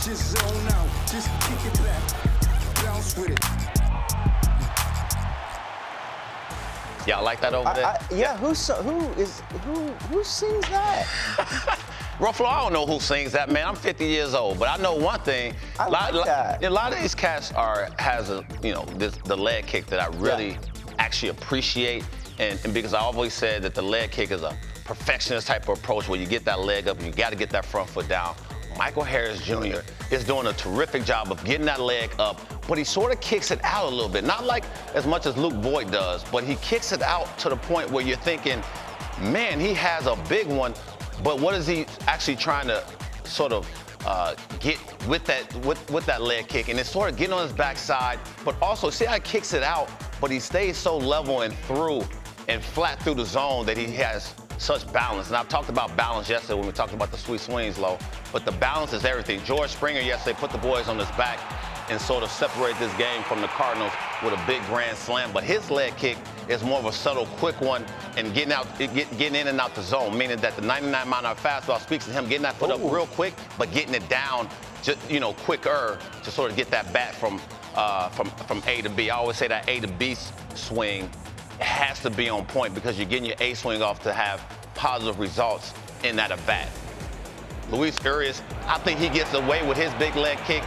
Just zone out, just kick it back, bounce with it. Y'all like that over there? Yeah, who sings that? Ruffalo, I don't know who sings that, man. I'm 50 years old, but I know one thing. I like that. A lot of these cats has the leg kick that I really actually appreciate, and because I always said that the leg kick is a perfectionist type of approach where you get that leg up and you got to get that front foot down. Michael Harris Jr. is doing a terrific job of getting that leg up, but he sort of kicks it out a little bit. Not like as much as Luke Voigt does, but he kicks it out to the point where you're thinking, man, he has a big one, but what is he actually trying to sort of get with that leg kick? And it's sort of getting on his backside, but also see how he kicks it out, but he stays so level and through and flat through the zone that he has such balance. And I've talked about balance yesterday when we talked about the sweet swings, Lo, but the balance is everything. George Springer yesterday put the boys on his back and sort of separate this game from the Cardinals with a big grand slam. But his leg kick is more of a subtle, quick one and getting in and out the zone, meaning that the 99-mile-an-hour fastball speaks to him getting that foot up real quick, but getting it down, just, quicker to sort of get that bat from A to B. I always say that A to B swing has to be on point because you're getting your A swing off to have positive results in that at bat. Luis Urias, I think he gets away with his big leg kick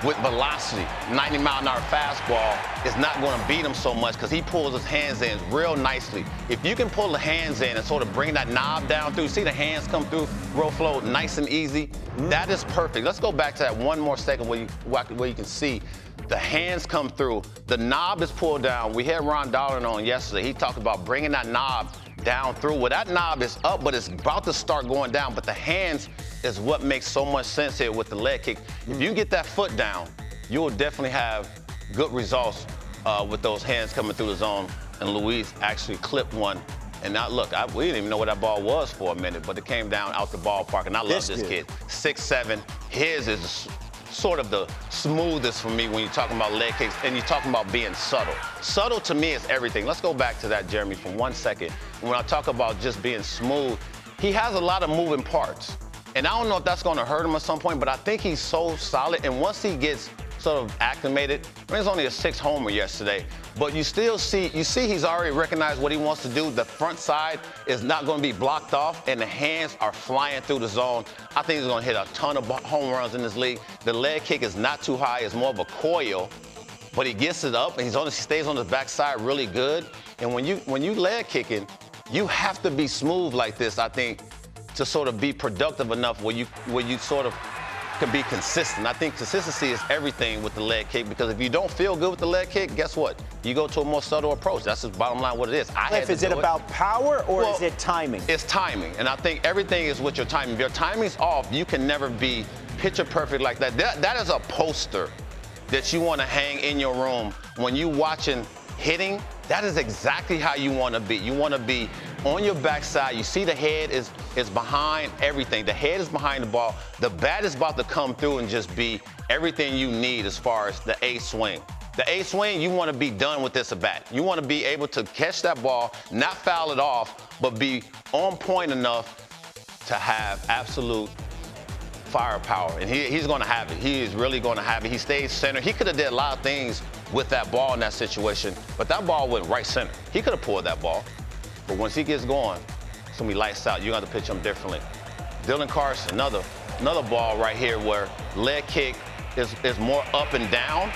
with velocity. 90-mile-an-hour fastball is not going to beat him so much because he pulls his hands in real nicely. If you can pull the hands in and sort of bring that knob down through, see the hands come through, Ruffalo, nice and easy, that is perfect. Let's go back to that one more second where you can see the hands come through. The knob is pulled down. We had Ron Darling on yesterday. He talked about bringing that knob down through. Well, that knob is up, but it's about to start going down. But the hands is what makes so much sense here with the leg kick. If you get that foot down, you will definitely have good results with those hands coming through the zone. And Luis actually clipped one. And now, look, we didn't even know what that ball was for a minute, but it came down out the ballpark. And I love this kid. 6'7". His is sort of the smoothest for me when you're talking about leg kicks and you're talking about being subtle. Subtle to me is everything. Let's go back to that, Jeremy, for 1 second. When I talk about just being smooth, he has a lot of moving parts. And I don't know if that's going to hurt him at some point, but I think he's so solid. And once he gets sort of acclimated, I mean, it's only a 6-homer yesterday, but you see he's already recognized what he wants to do. The front side is not going to be blocked off, and the hands are flying through the zone. I think he's going to hit a ton of home runs in this league. The leg kick is not too high. It's more of a coil, but he gets it up, and he stays on his backside really good. And when you leg kicking, you have to be smooth like this, I think, to sort of be productive enough where you sort of can be consistent. I think consistency is everything with the leg kick, because if you don't feel good with the leg kick, guess what? You go to a more subtle approach. That's just bottom line what it is. Is it about power or is it timing? It's timing, and I think everything is with your timing. If your timing's off, you can never be picture perfect like that. That is a poster that you want to hang in your room when you watching hitting. That is exactly how you want to be. You want to be on your backside. You see the head is behind everything. The head is behind the ball. The bat is about to come through and just be everything you need as far as the A swing. The A swing, you want to be done with this at bat. You want to be able to catch that ball, not foul it off, but be on point enough to have absolute firepower. And he's going to have it. He is really going to have it. He stays center. He could have did a lot of things with that ball in that situation, but that ball went right center. He could have pulled that ball, but once he gets going, it's going to be lights out. You're going to pitch him differently. Dylan Carson, another ball right here where leg kick is more up and down,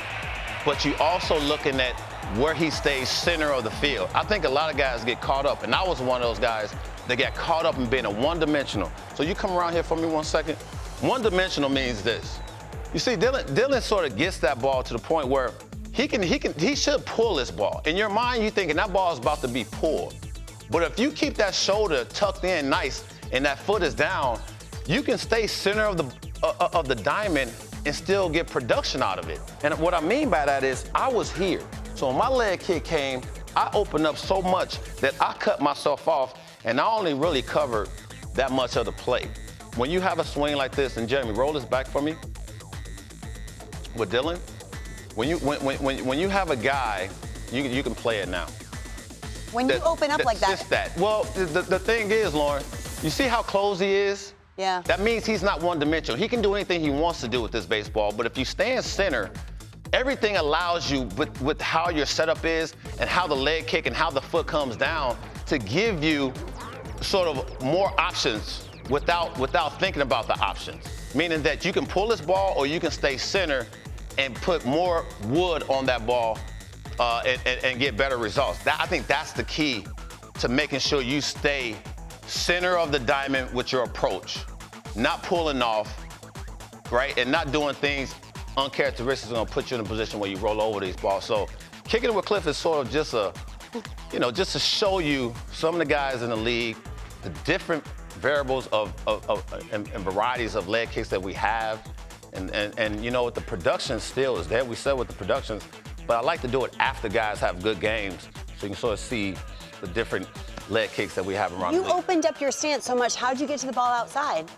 but you also looking at where he stays center of the field. I think a lot of guys get caught up, and I was one of those guys that got caught up in being a one-dimensional. So you come around here for me 1 second. One-dimensional means this. You see, Dylan sort of gets that ball to the point where he should pull this ball. In your mind, you're thinking that ball is about to be pulled. But if you keep that shoulder tucked in nice and that foot is down, you can stay center of the diamond and still get production out of it. And what I mean by that is I was here. So when my leg kick came, I opened up so much that I cut myself off, and I only really covered that much of the plate. When you have a swing like this, and Jeremy, roll this back for me with Dylan. When you have a guy, you can play it now. When you open up like that. Just that. Well, the thing is, Lauren, you see how close he is? Yeah. That means he's not one-dimensional. He can do anything he wants to do with this baseball, but if you stay in center, everything allows you, with how your setup is and how the leg kick and how the foot comes down, to give you sort of more options without thinking about the options. Meaning that you can pull this ball or you can stay center and put more wood on that ball and get better results. I think that's the key to making sure you stay center of the diamond with your approach, not pulling off, right, and not doing things uncharacteristic going to put you in a position where you roll over these balls. So kicking it with Cliff is sort of just just to show you some of the guys in the league, the different variables and varieties of leg kicks that we have. And you know what, the production still is there. We said with the productions, but I like to do it after guys have good games so you can sort of see the different leg kicks that we have around the league. You opened up your stance so much. How'd you get to the ball outside?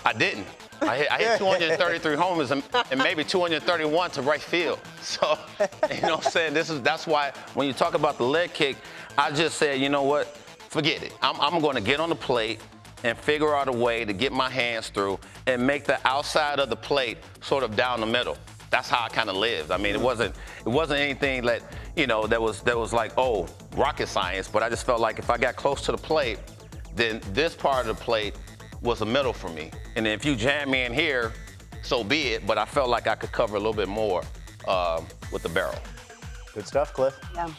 I didn't. I hit 233 homers and maybe 231 to right field. So, you know what I'm saying? That's why when you talk about the leg kick, I just said, you know what? Forget it. I'm going to get on the plate and figure out a way to get my hands through and make the outside of the plate sort of down the middle. That's how I kind of lived. I mean, it wasn't anything that, that was like, oh, rocket science, but I just felt like if I got close to the plate, then this part of the plate was the middle for me. And then if you jam me in here, so be it, but I felt like I could cover a little bit more with the barrel. Good stuff, Cliff. Yeah.